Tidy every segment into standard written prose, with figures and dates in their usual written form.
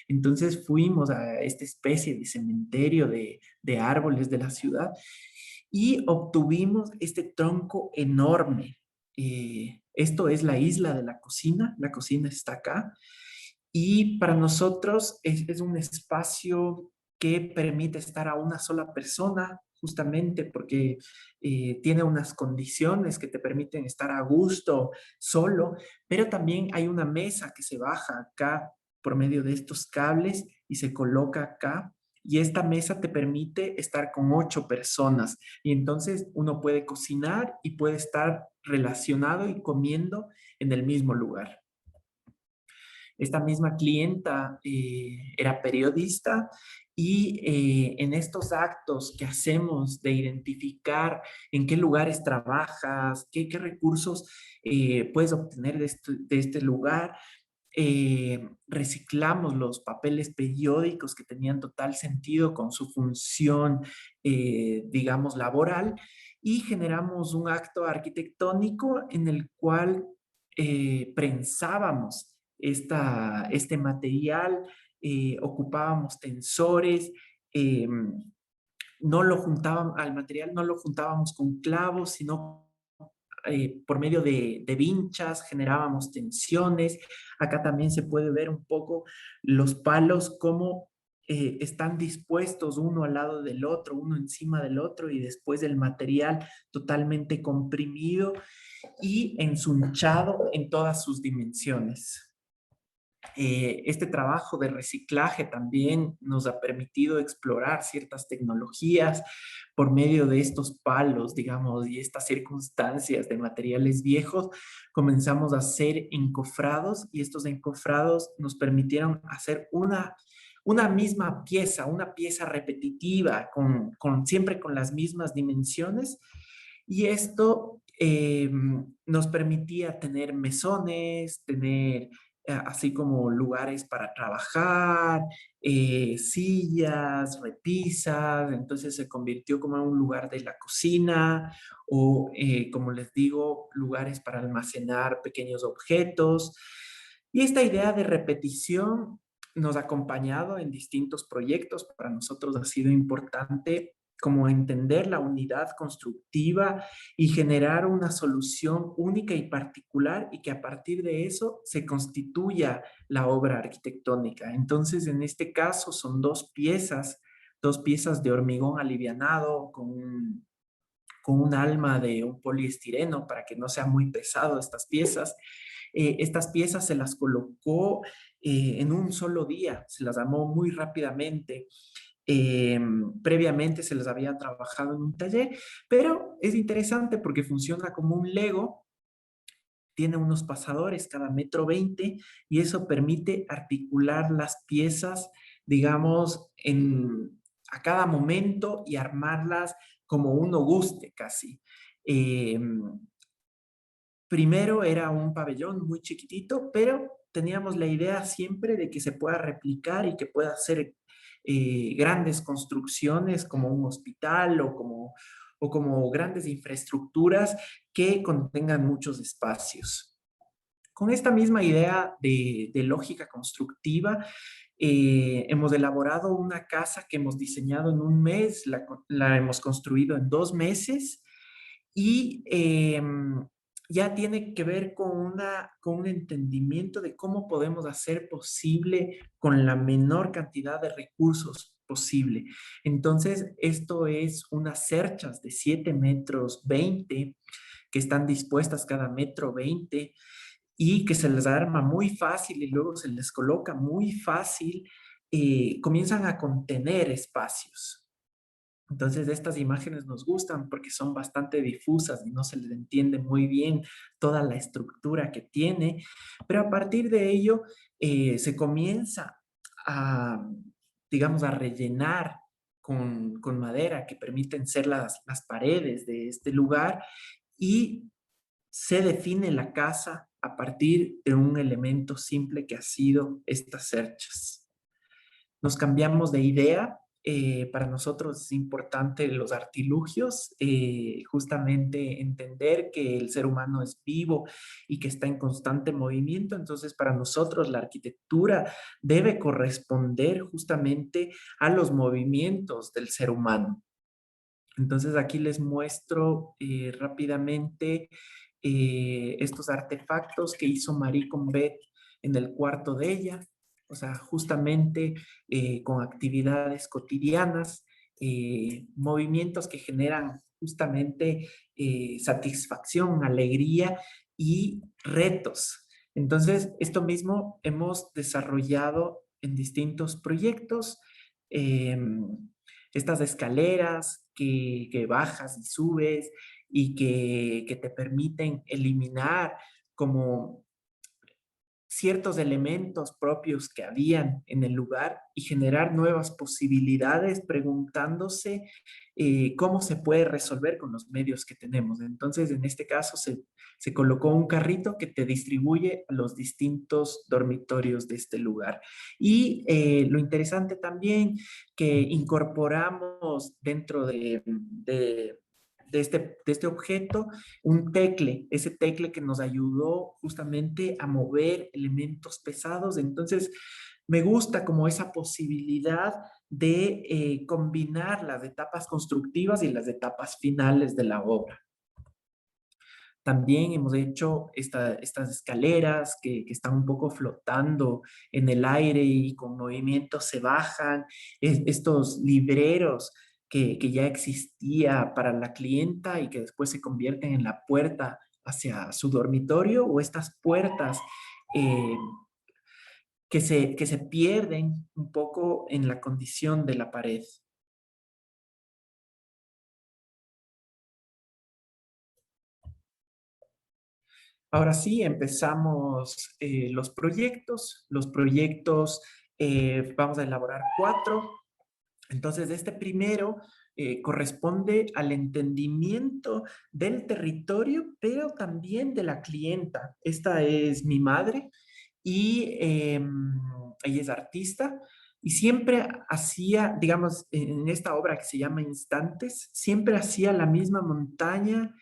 Entonces fuimos a esta especie de cementerio de árboles de la ciudad y obtuvimos este tronco enorme. Esto es la isla de la cocina está acá, y para nosotros es un espacio que permite estar a una sola persona, justamente porque tiene unas condiciones que te permiten estar a gusto solo, pero también hay una mesa que se baja acá por medio de estos cables y se coloca acá. Y esta mesa te permite estar con 8 personas. Y entonces uno puede cocinar y puede estar relacionado y comiendo en el mismo lugar. Esta misma clienta era periodista y en estos actos que hacemos de identificar en qué lugares trabajas, qué recursos puedes obtener de este lugar, reciclamos los papeles periódicos que tenían total sentido con su función, digamos, laboral, y generamos un acto arquitectónico en el cual prensábamos este material, ocupábamos tensores, no lo juntábamos, al material no lo juntábamos con clavos, sino por medio de vinchas generábamos tensiones. Acá también se puede ver un poco los palos, cómo están dispuestos uno al lado del otro, uno encima del otro, y después el material totalmente comprimido y ensunchado en todas sus dimensiones. Este trabajo de reciclaje también nos ha permitido explorar ciertas tecnologías por medio de estos palos, digamos, y estas circunstancias de materiales viejos. Comenzamos a hacer encofrados, y estos encofrados nos permitieron hacer una misma pieza, una pieza repetitiva, siempre con las mismas dimensiones. Y esto nos permitía tener mesones, tener así como lugares para trabajar, sillas, repisas. Entonces se convirtió como en un lugar de la cocina o, como les digo, lugares para almacenar pequeños objetos. Y esta idea de repetición nos ha acompañado en distintos proyectos. Para nosotros ha sido importante como entender la unidad constructiva y generar una solución única y particular, y que a partir de eso se constituya la obra arquitectónica. Entonces, en este caso son dos piezas de hormigón alivianado con un alma de un poliestireno para que no sea muy pesado estas piezas. Estas piezas se las colocó en un solo día, se las armó muy rápidamente. Eh, Previamente se les había trabajado en un taller, pero es interesante porque funciona como un Lego, tiene unos pasadores cada 1,20 m, y eso permite articular las piezas, digamos, a cada momento y armarlas como uno guste casi. Eh, Primero era un pabellón muy chiquitito, pero teníamos la idea siempre de que se pueda replicar y que pueda hacer grandes construcciones como un hospital o como grandes infraestructuras que contengan muchos espacios. Con esta misma idea de lógica constructiva, hemos elaborado una casa que hemos diseñado en un mes, la hemos construido en 2 meses, y ya tiene que ver con un entendimiento de cómo podemos hacer posible con la menor cantidad de recursos posible. Entonces, esto es unas cerchas de 7,20 m que están dispuestas cada 1,20 m y que se les arma muy fácil y luego se les coloca muy fácil. Comienzan a contener espacios. Entonces, estas imágenes nos gustan porque son bastante difusas y no se les entiende muy bien toda la estructura que tiene, pero a partir de ello se comienza a, digamos, a rellenar con madera que permiten ser las paredes de este lugar, y se define la casa a partir de un elemento simple que ha sido estas cerchas. Nos cambiamos de idea. para nosotros es importante los artilugios, justamente entender que el ser humano es vivo y que está en constante movimiento. Entonces, para nosotros la arquitectura debe corresponder justamente a los movimientos del ser humano. Entonces, aquí les muestro rápidamente estos artefactos que hizo Marie Combet en el cuarto de ella, o sea, justamente con actividades cotidianas, movimientos que generan justamente satisfacción, alegría y retos. Entonces, esto mismo hemos desarrollado en distintos proyectos. Estas escaleras que bajas y subes y que te permiten eliminar como ciertos elementos propios que habían en el lugar y generar nuevas posibilidades preguntándose cómo se puede resolver con los medios que tenemos. Entonces, en este caso, se colocó un carrito que te distribuye a los distintos dormitorios de este lugar. Y lo interesante también que incorporamos dentro de este objeto un tecle, ese tecle que nos ayudó justamente a mover elementos pesados. Entonces, me gusta como esa posibilidad de combinar las etapas constructivas y las etapas finales de la obra. También hemos hecho estas escaleras que están un poco flotando en el aire y con movimiento se bajan. Estos libreros que ya existía para la clienta y que después se convierten en la puerta hacia su dormitorio, o estas puertas eh, que se pierden un poco en la condición de la pared. Ahora sí, empezamos los proyectos. Los proyectos vamos a elaborar 4. Entonces, este primero corresponde al entendimiento del territorio, pero también de la clienta. Esta es mi madre y ella es artista y siempre hacía, digamos, en esta obra que se llama Instantes, siempre hacía la misma montaña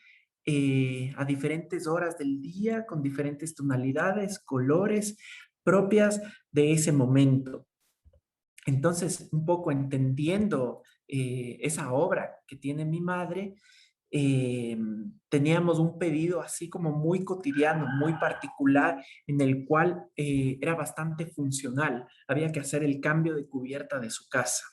a diferentes horas del día, con diferentes tonalidades, colores propias de ese momento. Entonces, un poco entendiendo esa obra que tiene mi madre, eh, teníamos un pedido así como muy cotidiano, muy particular, en el cual era bastante funcional. Había que hacer el cambio de cubierta de su casa.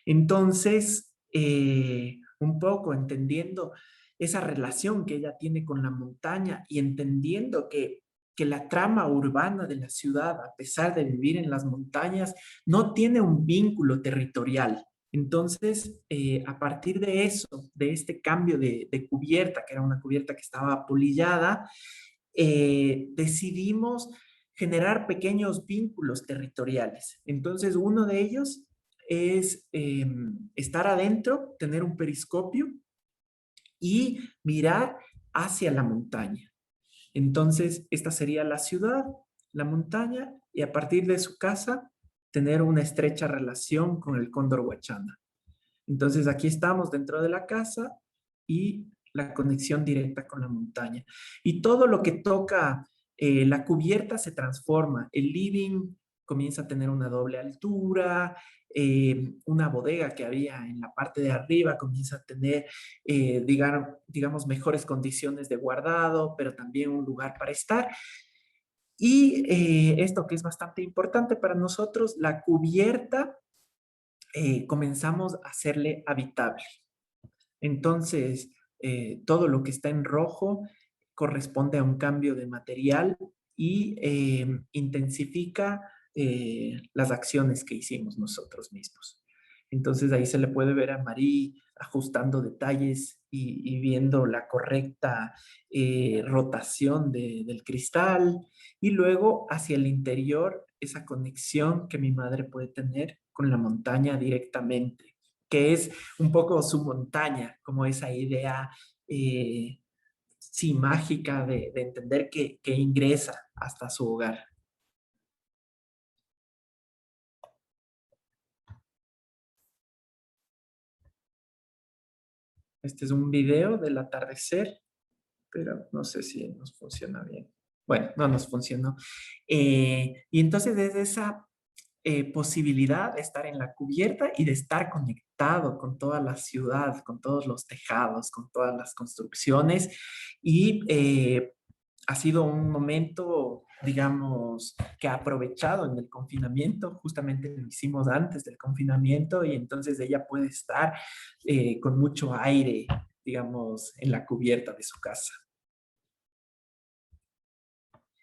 Entonces, un poco entendiendo esa relación que ella tiene con la montaña y entendiendo que la trama urbana de la ciudad, a pesar de vivir en las montañas, no tiene un vínculo territorial. Entonces, a partir de eso, de este cambio de cubierta, que era una cubierta que estaba apolillada, decidimos generar pequeños vínculos territoriales. Entonces, uno de ellos es estar adentro, tener un periscopio y mirar hacia la montaña. Entonces, esta sería la ciudad, la montaña, y a partir de su casa, tener una estrecha relación con el cóndor huachana. Entonces, aquí estamos dentro de la casa y la conexión directa con la montaña. Y todo lo que toca la cubierta se transforma. El living comienza a tener una doble altura, una bodega que había en la parte de arriba comienza a tener, digamos, mejores condiciones de guardado, pero también un lugar para estar. Y esto que es bastante importante para nosotros, la cubierta comenzamos a hacerle habitable. Entonces, todo lo que está en rojo corresponde a un cambio de material y intensifica las acciones que hicimos nosotros mismos. Entonces ahí se le puede ver a Marí ajustando detalles y viendo la correcta rotación del cristal y luego hacia el interior esa conexión que mi madre puede tener con la montaña directamente, que es un poco su montaña, como esa idea, sí, mágica de entender que ingresa hasta su hogar. Este es un video del atardecer, pero no sé si nos funciona bien. Bueno, no nos funcionó. Y entonces desde esa posibilidad de estar en la cubierta y de estar conectado con toda la ciudad, con todos los tejados, con todas las construcciones. Y ha sido un momento, digamos, que ha aprovechado en el confinamiento. Justamente lo hicimos antes del confinamiento y entonces ella puede estar con mucho aire, digamos, en la cubierta de su casa.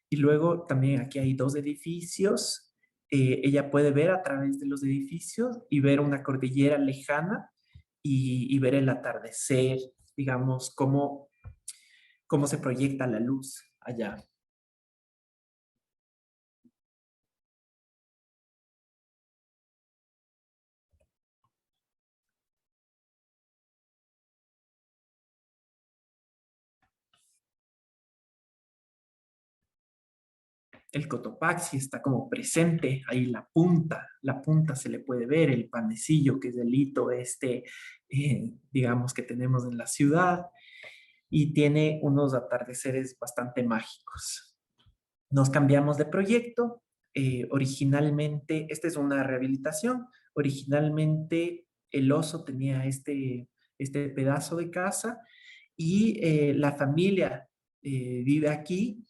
Y luego también aquí hay dos edificios. Ella puede ver a través de los edificios y ver una cordillera lejana y ver el atardecer, digamos, cómo se proyecta la luz allá. El Cotopaxi está como presente, ahí la punta se le puede ver, el panecillo que es el hito este, digamos, que tenemos en la ciudad y tiene unos atardeceres bastante mágicos. Nos cambiamos de proyecto. Originalmente, esta es una rehabilitación. Originalmente el oso tenía este pedazo de casa y la familia vive aquí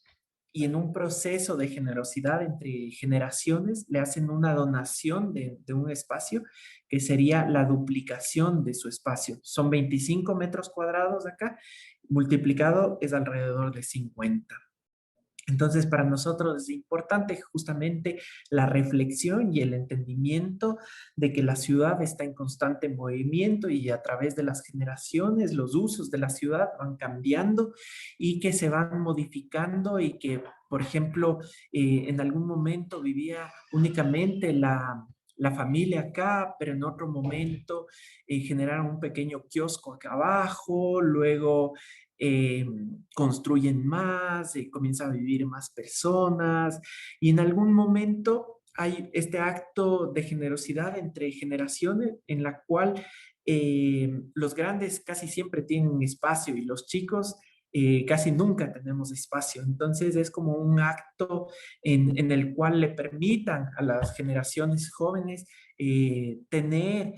y en un proceso de generosidad entre generaciones le hacen una donación de un espacio que sería la duplicación de su espacio. Son 25 metros cuadrados acá, multiplicado es alrededor de 50. Entonces, para nosotros es importante justamente la reflexión y el entendimiento de que la ciudad está en constante movimiento y a través de las generaciones los usos de la ciudad van cambiando y que se van modificando y que, por ejemplo, en algún momento vivía únicamente la familia acá, pero en otro momento generaron un pequeño kiosco acá abajo, luego eh, construyen más, comienzan a vivir más personas y en algún momento hay este acto de generosidad entre generaciones en la cual los grandes casi siempre tienen espacio y los chicos casi nunca tenemos espacio. Entonces es como un acto en el cual le permitan a las generaciones jóvenes tener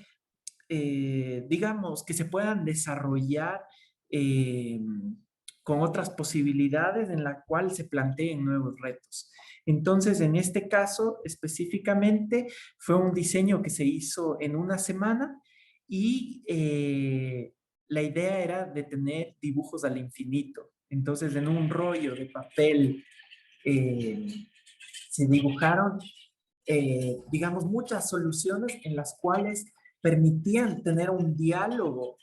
digamos, que se puedan desarrollar eh, con otras posibilidades en la cual se planteen nuevos retos. Entonces, en este caso específicamente, fue un diseño que se hizo en una semana y la idea era de tener dibujos al infinito. Entonces, en un rollo de papel eh, se dibujaron digamos, muchas soluciones en las cuales permitían tener un diálogo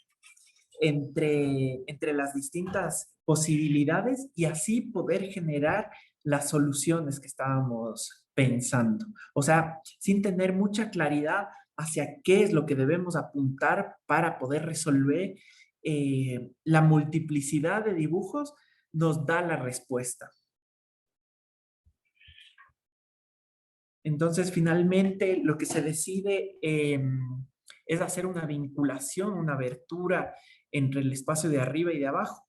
entre las distintas posibilidades y así poder generar las soluciones que estábamos pensando. O sea, sin tener mucha claridad hacia qué es lo que debemos apuntar para poder resolver, la multiplicidad de dibujos nos da la respuesta. Entonces, finalmente, lo que se decide es hacer una vinculación, una abertura entre el espacio de arriba y de abajo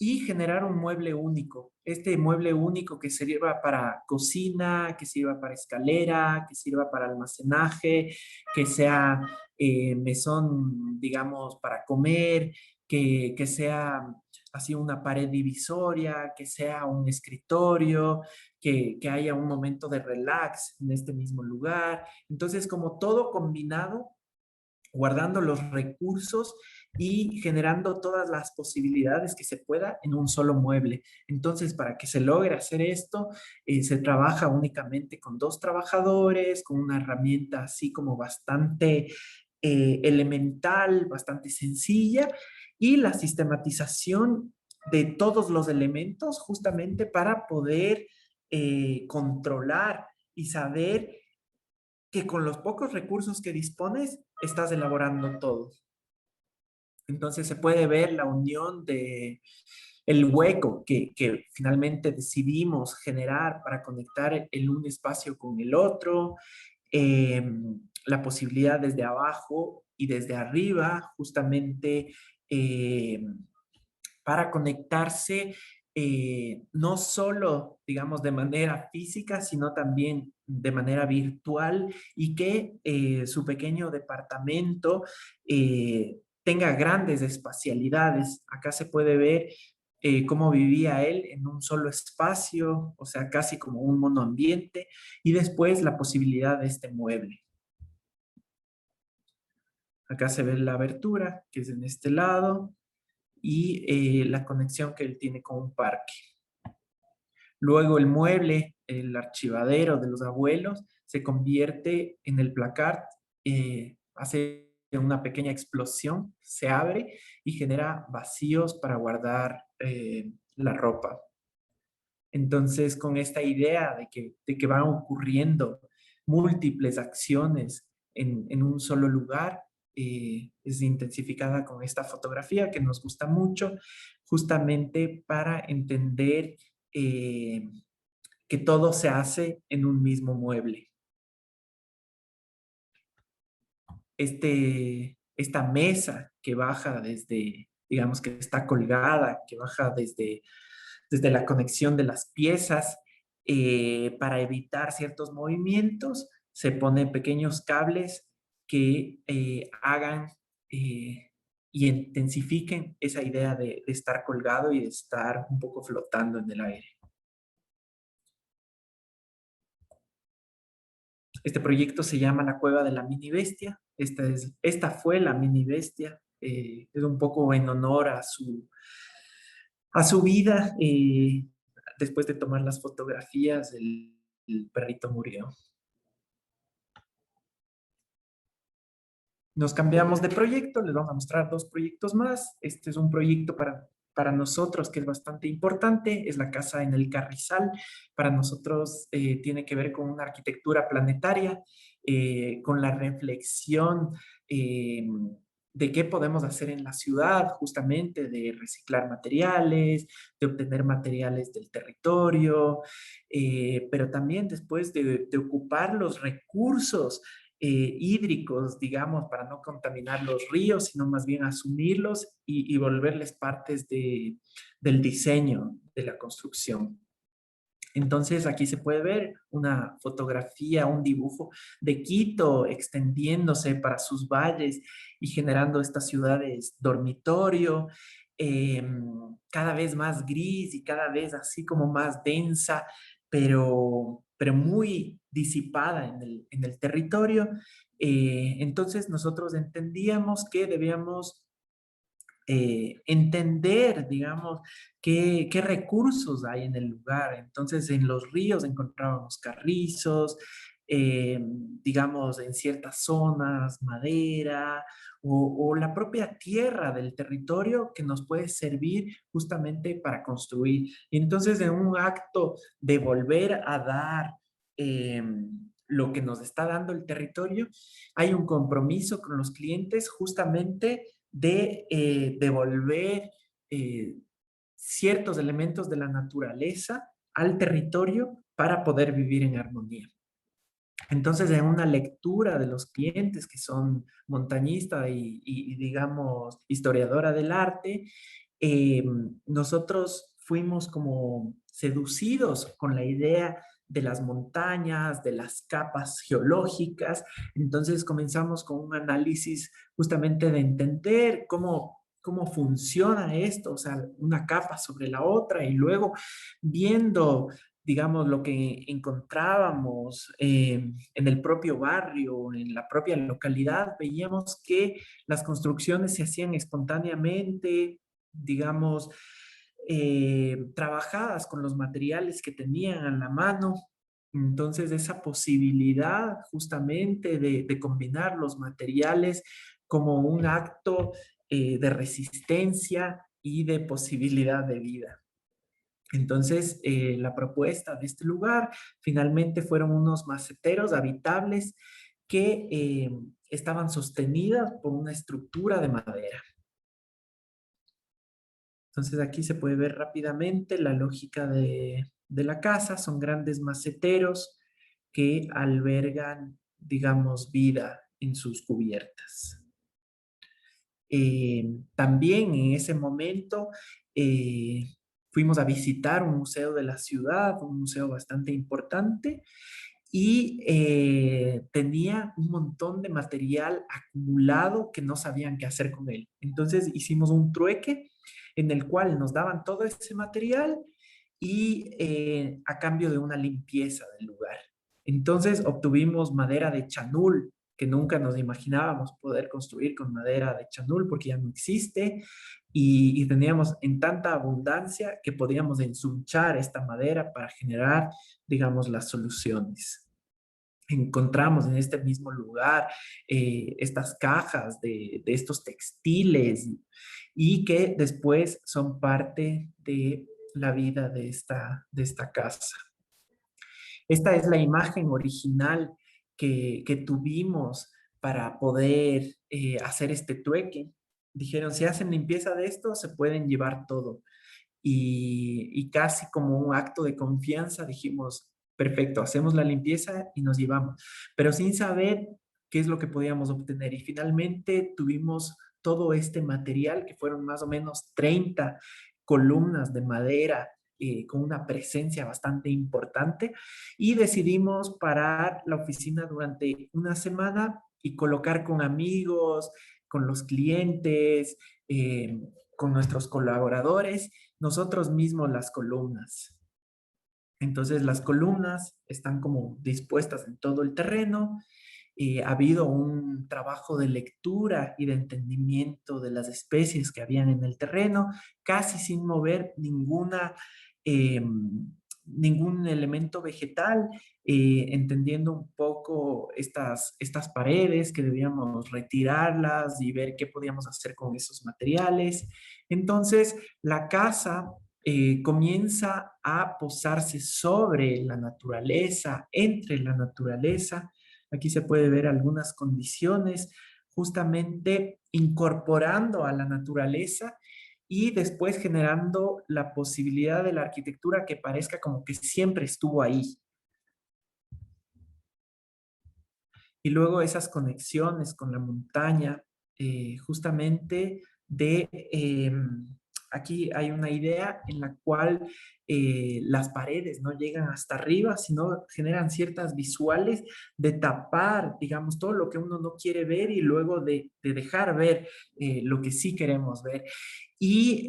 y generar un mueble único. Este mueble único que sirva para cocina, que sirva para escalera, que sirva para almacenaje, que sea mesón, digamos, para comer, que sea así una pared divisoria, que sea un escritorio, que haya un momento de relax en este mismo lugar. Entonces, como todo combinado, guardando los recursos y generando todas las posibilidades que se pueda en un solo mueble. Entonces, para que se logre hacer esto, se trabaja únicamente con dos trabajadores, con una herramienta así como bastante elemental, bastante sencilla, y la sistematización de todos los elementos justamente para poder controlar y saber que con los pocos recursos que dispones, estás elaborando todo. Entonces se puede ver la unión de el hueco que finalmente decidimos generar para conectar el un espacio con el otro, eh, la posibilidad desde abajo y desde arriba, justamente eh, para conectarse no solo, digamos, de manera física, sino también de manera virtual y que su pequeño departamento tenga grandes espacialidades. Acá se puede ver cómo vivía él en un solo espacio, o sea, casi como un monoambiente, y después la posibilidad de este mueble. Acá se ve la abertura, que es en este lado, y la conexión que él tiene con un parque. Luego el mueble, el archivadero de los abuelos, se convierte en el placard, hace una pequeña explosión, se abre y genera vacíos para guardar la ropa. Entonces, con esta idea de que van ocurriendo múltiples acciones en un solo lugar, es intensificada con esta fotografía que nos gusta mucho, justamente para entender eh, que todo se hace en un mismo mueble. Esta mesa que baja desde, digamos que está colgada, que baja desde la conexión de las piezas, para evitar ciertos movimientos, se ponen pequeños cables que hagan y intensifiquen esa idea de estar colgado y de estar un poco flotando en el aire. Este proyecto se llama La Cueva de la Mini Bestia. Esta fue la Mini Bestia. Es un poco en honor a su vida. Después de tomar las fotografías, el perrito murió. Nos cambiamos de proyecto, les vamos a mostrar dos proyectos más. Este es un proyecto para nosotros que es bastante importante, es la casa en el Carrizal. Para nosotros tiene que ver con una arquitectura planetaria, con la reflexión de qué podemos hacer en la ciudad, justamente de reciclar materiales, de obtener materiales del territorio, pero también después de ocupar los recursos hídricos, digamos, para no contaminar los ríos, sino más bien asumirlos y volverles partes del diseño de la construcción. Entonces aquí se puede ver una fotografía, un dibujo de Quito extendiéndose para sus valles y generando estas ciudades dormitorio, eh, cada vez más gris y cada vez así como más densa, pero muy disipada en el territorio. Entonces nosotros entendíamos que debíamos entender, digamos, qué recursos hay en el lugar. Entonces, en los ríos encontrábamos carrizos, digamos, en ciertas zonas, madera o la propia tierra del territorio que nos puede servir justamente para construir. Y entonces, en un acto de volver a dar lo que nos está dando el territorio, hay un compromiso con los clientes justamente de devolver ciertos elementos de la naturaleza al territorio para poder vivir en armonía. Entonces, en una lectura de los clientes que son montañista digamos, historiadora del arte, eh, nosotros fuimos como seducidos con la idea de las montañas, de las capas geológicas. Entonces comenzamos con un análisis justamente de entender cómo funciona esto, o sea, una capa sobre la otra y luego viendo, digamos, lo que encontrábamos en el propio barrio, en la propia localidad, veíamos que las construcciones se hacían espontáneamente, digamos, trabajadas con los materiales que tenían a la mano. Entonces, esa posibilidad justamente de combinar los materiales como un acto de resistencia y de posibilidad de vida. Entonces, la propuesta de este lugar finalmente fueron unos maceteros habitables que estaban sostenidas por una estructura de madera. Entonces, aquí se puede ver rápidamente la lógica de la casa. Son grandes maceteros que albergan, digamos, vida en sus cubiertas. También en ese momento fuimos a visitar un museo de la ciudad, un museo bastante importante, y tenía un montón de material acumulado que no sabían qué hacer con él. Entonces hicimos un trueque en el cual nos daban todo ese material y a cambio de una limpieza del lugar. Entonces obtuvimos madera de chanul, que nunca nos imaginábamos poder construir con madera de chanul porque ya no existe, y teníamos en tanta abundancia que podíamos ensunchar esta madera para generar, digamos, las soluciones. Encontramos en este mismo lugar estas cajas de estos textiles y que después son parte de la vida de esta casa. Esta es la imagen original que tuvimos para poder hacer este trueque. Dijeron, si hacen limpieza de esto, se pueden llevar todo. Y casi como un acto de confianza dijimos, perfecto, hacemos la limpieza y nos llevamos, pero sin saber qué es lo que podíamos obtener. Y finalmente tuvimos todo este material, que fueron más o menos 30 columnas de madera con una presencia bastante importante, y decidimos parar la oficina durante una semana y colocar con amigos, con los clientes, con nuestros colaboradores, nosotros mismos las columnas. Entonces las columnas están como dispuestas en todo el terreno. Ha habido un trabajo de lectura y de entendimiento de las especies que habían en el terreno, casi sin mover eh, ningún elemento vegetal, entendiendo un poco estas paredes que debíamos retirarlas y ver qué podíamos hacer con esos materiales. Entonces, la casa comienza a posarse sobre la naturaleza, entre la naturaleza. Aquí se puede ver algunas condiciones, justamente incorporando a la naturaleza y después generando la posibilidad de la arquitectura que parezca como que siempre estuvo ahí. Y luego esas conexiones con la montaña, justamente aquí hay una idea en la cual las paredes no llegan hasta arriba, sino generan ciertas visuales de tapar, digamos, todo lo que uno no quiere ver y luego de dejar ver lo que sí queremos ver. Y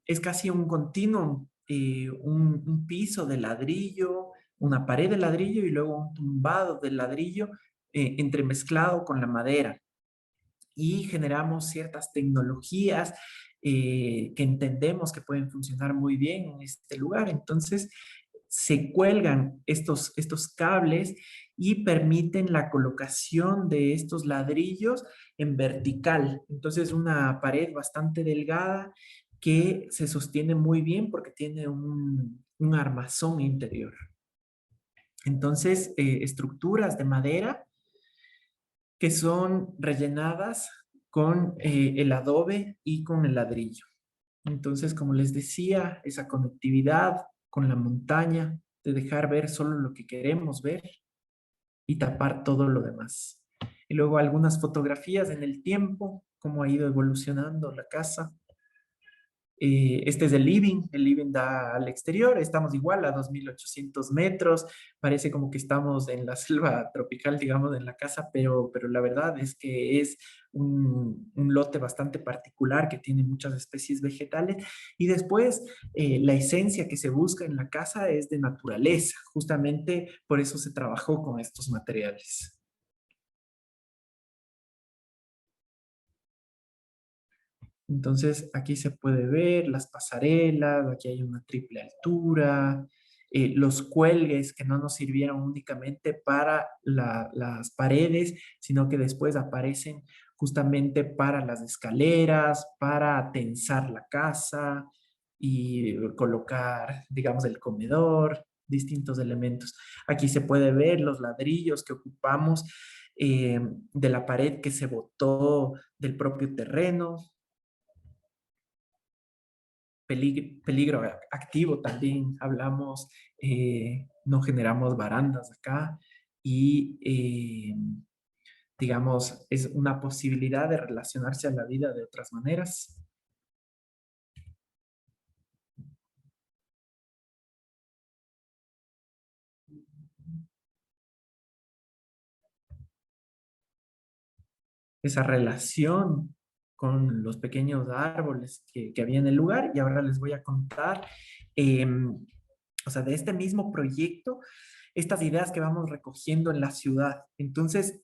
es casi un continuum, un piso de ladrillo, una pared de ladrillo y luego un tumbado de ladrillo entremezclado con la madera, y generamos ciertas tecnologías que entendemos que pueden funcionar muy bien en este lugar. Entonces, se cuelgan estos cables y permiten la colocación de estos ladrillos en vertical. Entonces, una pared bastante delgada que se sostiene muy bien porque tiene un armazón interior. Entonces, estructuras de madera que son rellenadas con el adobe y con el ladrillo. Entonces, como les decía, esa conectividad con la montaña, de dejar ver solo lo que queremos ver y tapar todo lo demás. Y luego algunas fotografías en el tiempo, cómo ha ido evolucionando la casa. Este es el living da al exterior, estamos igual a 2.800 metros, parece como que estamos en la selva tropical, digamos, en la casa, pero la verdad es que es un lote bastante particular que tiene muchas especies vegetales, y después la esencia que se busca en la casa es de naturaleza, justamente por eso se trabajó con estos materiales. Entonces, aquí se puede ver las pasarelas, aquí hay una triple altura, los cuelgues que no nos sirvieron únicamente para las paredes, sino que después aparecen justamente para las escaleras, para tensar la casa y colocar, digamos, el comedor, distintos elementos. Aquí se puede ver los ladrillos que ocupamos de la pared que se botó del propio terreno. Peligro activo también hablamos, no generamos barandas acá, y digamos, es una posibilidad de relacionarse a la vida de otras maneras. Esa relación con los pequeños árboles que había en el lugar y ahora les voy a contar, o sea, de este mismo proyecto, estas ideas que vamos recogiendo en la ciudad. Entonces,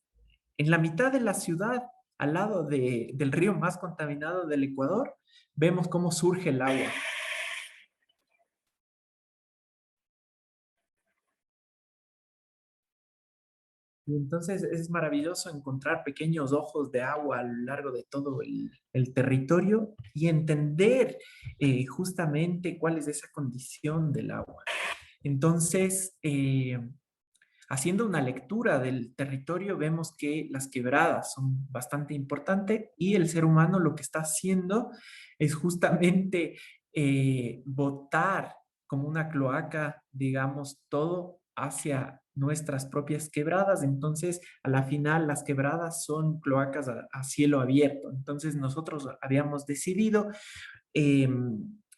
en la mitad de la ciudad, al lado del río más contaminado del Ecuador, vemos cómo surge el agua. Y entonces es maravilloso encontrar pequeños ojos de agua a lo largo de todo el territorio y entender justamente cuál es esa condición del agua. Entonces, haciendo una lectura del territorio, vemos que las quebradas son bastante importantes y el ser humano lo que está haciendo es justamente botar como una cloaca, digamos, todo hacia nuestras propias quebradas. Entonces, a la final, las quebradas son cloacas a cielo abierto. Entonces, nosotros habíamos decidido eh,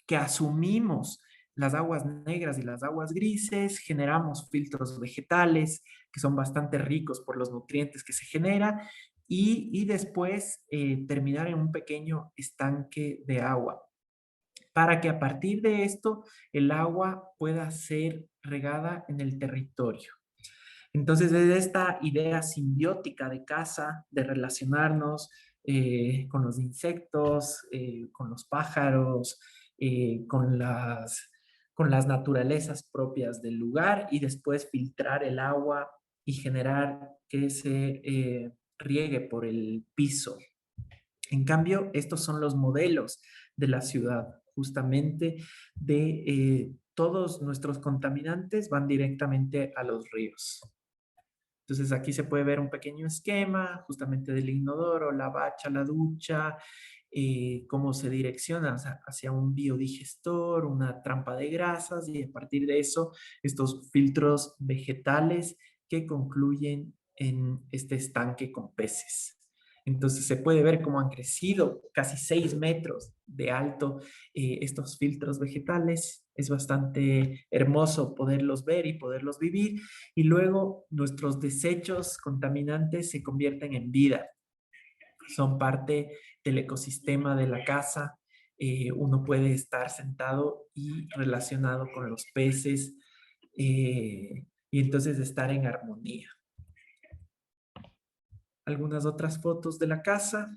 que asumimos las aguas negras y las aguas grises, generamos filtros vegetales que son bastante ricos por los nutrientes que se genera y después terminar en un pequeño estanque de agua para que a partir de esto el agua pueda ser regada en el territorio. Entonces, es esta idea simbiótica de casa, de relacionarnos con los insectos, con los pájaros, con las naturalezas propias del lugar y después filtrar el agua y generar que se riegue por el piso. En cambio, estos son los modelos de la ciudad, justamente de todos nuestros contaminantes van directamente a los ríos. Entonces aquí se puede ver un pequeño esquema justamente del inodoro, la bacha, la ducha, cómo se direcciona hacia un biodigestor, una trampa de grasas y a partir de eso estos filtros vegetales que concluyen en este estanque con peces. Entonces se puede ver cómo han crecido casi 6 metros de alto estos filtros vegetales. Es bastante hermoso poderlos ver y poderlos vivir y luego nuestros desechos contaminantes se convierten en vida, son parte del ecosistema de la casa. Uno puede estar sentado y relacionado con los peces y entonces estar en armonía. Algunas otras fotos de la casa.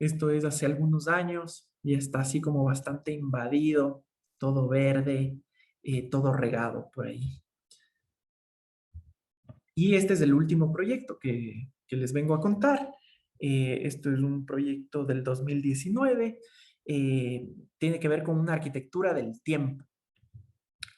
Esto es hace algunos años y está así como bastante invadido, todo verde, todo regado por ahí. Y este es el último proyecto que les vengo a contar. Esto es un proyecto del 2019. Tiene que ver con una arquitectura del tiempo.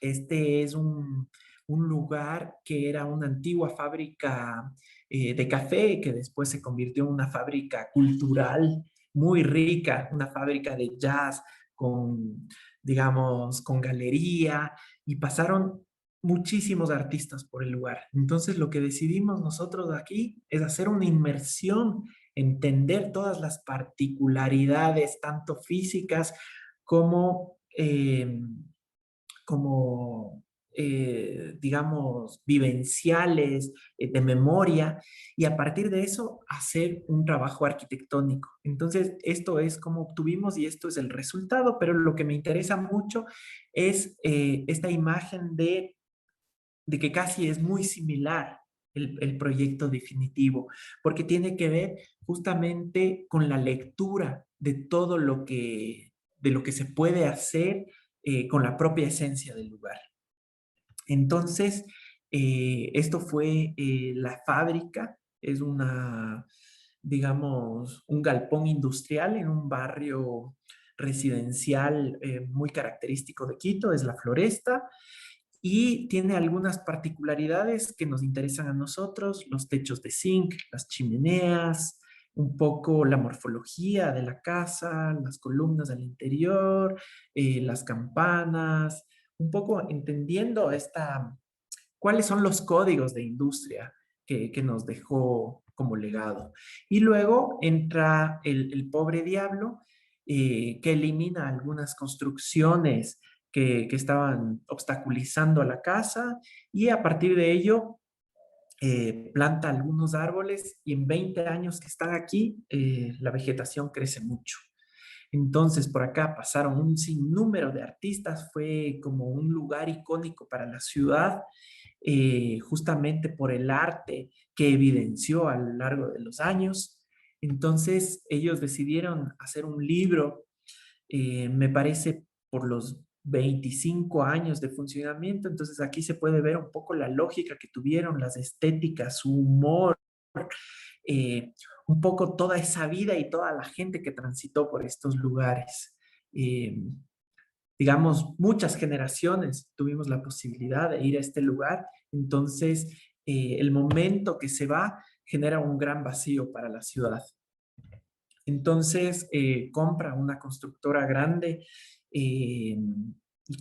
Este es un lugar que era una antigua fábrica de café que después se convirtió en una fábrica cultural muy rica, una fábrica de jazz con, digamos, con galería y pasaron muchísimos artistas por el lugar. Entonces lo que decidimos nosotros aquí es hacer una inmersión, entender todas las particularidades, tanto físicas como como, digamos, vivenciales, de memoria, y a partir de eso hacer un trabajo arquitectónico. Entonces, esto es como obtuvimos y esto es el resultado, pero lo que me interesa mucho es esta imagen de que casi es muy similar el proyecto definitivo, porque tiene que ver justamente con la lectura de todo de lo que se puede hacer con la propia esencia del lugar. Entonces, esto fue la fábrica, es una, digamos, un galpón industrial en un barrio residencial muy característico de Quito, es la Floresta, y tiene algunas particularidades que nos interesan a nosotros, los techos de zinc, las chimeneas, un poco la morfología de la casa, las columnas al interior, las campanas, un poco entendiendo cuáles son los códigos de industria que nos dejó como legado. Y luego entra el pobre diablo, que elimina algunas construcciones que estaban obstaculizando a la casa y a partir de ello planta algunos árboles y en 20 años que están aquí, la vegetación crece mucho. Entonces, por acá pasaron un sinnúmero de artistas, fue como un lugar icónico para la ciudad, justamente por el arte que evidenció a lo largo de los años. Entonces, ellos decidieron hacer un libro, me parece, por los 25 años de funcionamiento. Entonces, aquí se puede ver un poco la lógica que tuvieron, las estéticas, su humor, eh, un poco toda esa vida y toda la gente que transitó por estos lugares. Eh, digamos, muchas generaciones tuvimos la posibilidad de ir a este lugar, entonces el momento que se va genera un gran vacío para la ciudad. Entonces compra una constructora grande, y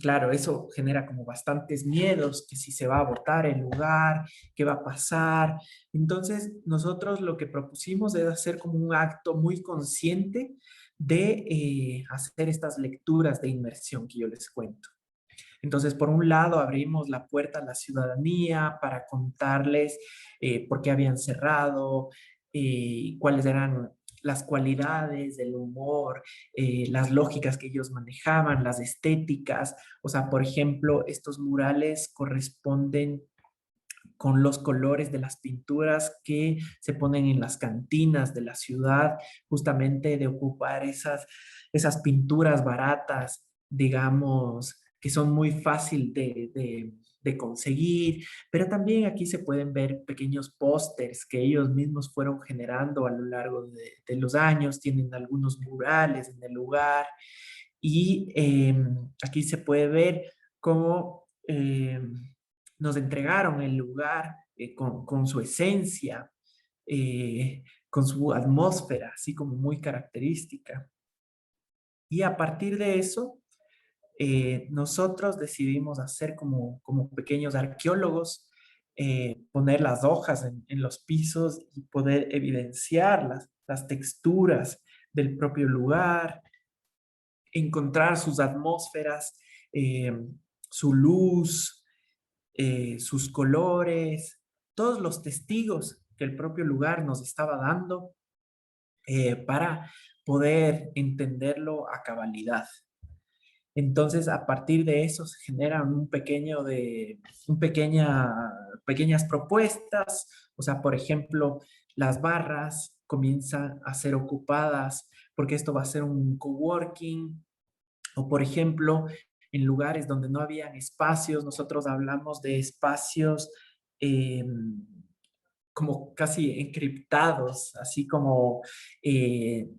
claro, eso genera como bastantes miedos, que si se va a botar el lugar, qué va a pasar. Entonces nosotros lo que propusimos es hacer como un acto muy consciente de hacer estas lecturas de inmersión que yo les cuento. Entonces, por un lado, abrimos la puerta a la ciudadanía para contarles por qué habían cerrado, cuáles eran las cualidades del humor, las lógicas que ellos manejaban, las estéticas. O sea, por ejemplo, estos murales corresponden con los colores de las pinturas que se ponen en las cantinas de la ciudad, justamente de ocupar esas pinturas baratas, digamos, que son muy fácil de conseguir, pero también aquí se pueden ver pequeños pósters que ellos mismos fueron generando a lo largo de los años, tienen algunos murales en el lugar y aquí se puede ver cómo nos entregaron el lugar con su esencia, con su atmósfera, así como muy característica. Y a partir de eso, nosotros decidimos hacer como pequeños arqueólogos, poner las hojas en los pisos y poder evidenciar las texturas del propio lugar, encontrar sus atmósferas, eh, su luz, sus colores, todos los testigos que el propio lugar nos estaba dando para poder entenderlo a cabalidad. Entonces, a partir de eso se generan pequeñas propuestas, o sea, por ejemplo, las barras comienzan a ser ocupadas porque esto va a ser un coworking, o por ejemplo, en lugares donde no habían espacios, nosotros hablamos de espacios eh, como casi encriptados, así como eh,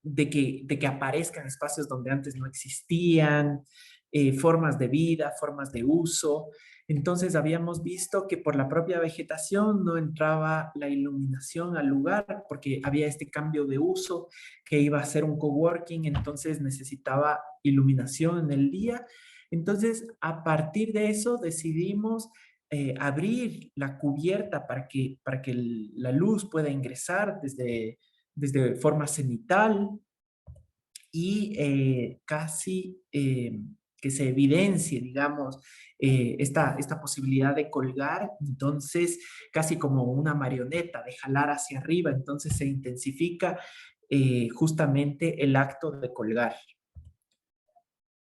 de que aparezcan espacios donde antes no existían, formas de vida, formas de uso. Entonces habíamos visto que por la propia vegetación no entraba la iluminación al lugar porque había este cambio de uso que iba a ser un coworking, entonces necesitaba iluminación en el día. Entonces, a partir de eso decidimos abrir la cubierta para que la luz pueda ingresar desde forma cenital y casi que se evidencie, digamos, esta posibilidad de colgar, entonces casi como una marioneta, de jalar hacia arriba, entonces se intensifica justamente el acto de colgar.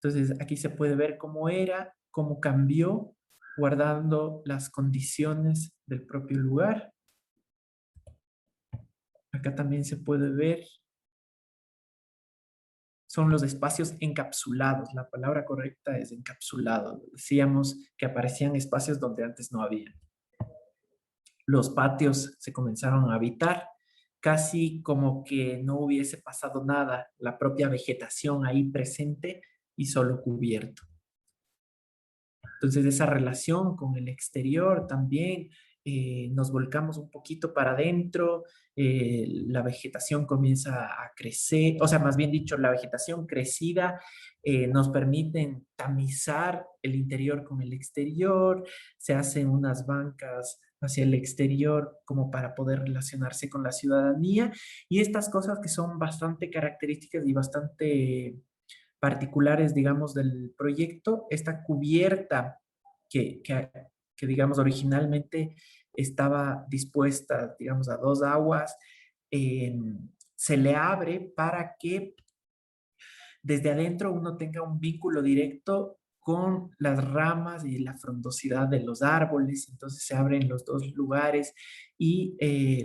Entonces aquí se puede ver cómo era, cómo cambió, guardando las condiciones del propio lugar. Acá también se puede ver, son los espacios encapsulados. La palabra correcta es encapsulado. Decíamos que aparecían espacios donde antes no había. Los patios se comenzaron a habitar, casi como que no hubiese pasado nada, la propia vegetación ahí presente y solo cubierto. Entonces, esa relación con el exterior también, nos volcamos un poquito para adentro, la vegetación comienza a crecer, o sea, más bien dicho, la vegetación crecida nos permiten tamizar el interior con el exterior, se hacen unas bancas hacia el exterior como para poder relacionarse con la ciudadanía y estas cosas que son bastante características y bastante particulares, digamos, del proyecto, esta cubierta que, que, que digamos, originalmente estaba dispuesta, digamos, a dos aguas, eh, se le abre para que desde adentro uno tenga un vínculo directo con las ramas y la frondosidad de los árboles, entonces se abren los dos lugares y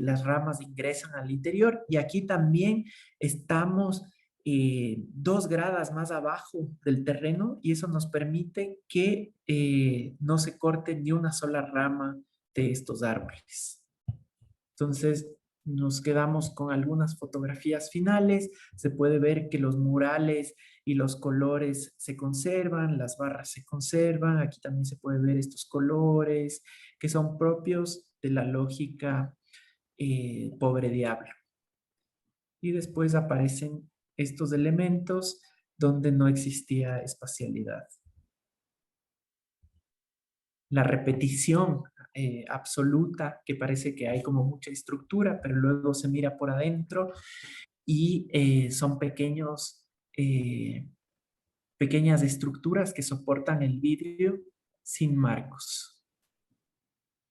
las ramas ingresan al interior. Y aquí también estamos 2 gradas más abajo del terreno y eso nos permite que no se corte ni una sola rama de estos árboles. Entonces, nos quedamos con algunas fotografías finales. Se puede ver que los murales y los colores se conservan, las barras se conservan. Aquí también se puede ver estos colores que son propios de la lógica pobre diablo. Y después aparecen estos elementos donde no existía espacialidad. La repetición absoluta, que parece que hay como mucha estructura, pero luego se mira por adentro y son pequeñas estructuras que soportan el vidrio sin marcos.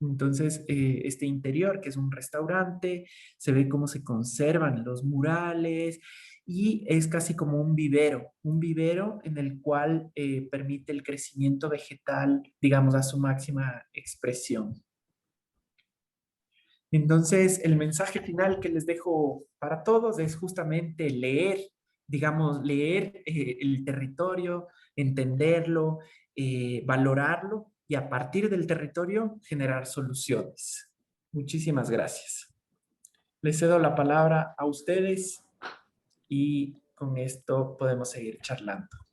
Entonces, este interior, que es un restaurante, se ve cómo se conservan los murales y es casi como un vivero en el cual permite el crecimiento vegetal, digamos, a su máxima expresión. Entonces, el mensaje final que les dejo para todos es justamente leer, digamos, leer el territorio, entenderlo, valorarlo y a partir del territorio generar soluciones. Muchísimas gracias. Les cedo la palabra a ustedes y con esto podemos seguir charlando.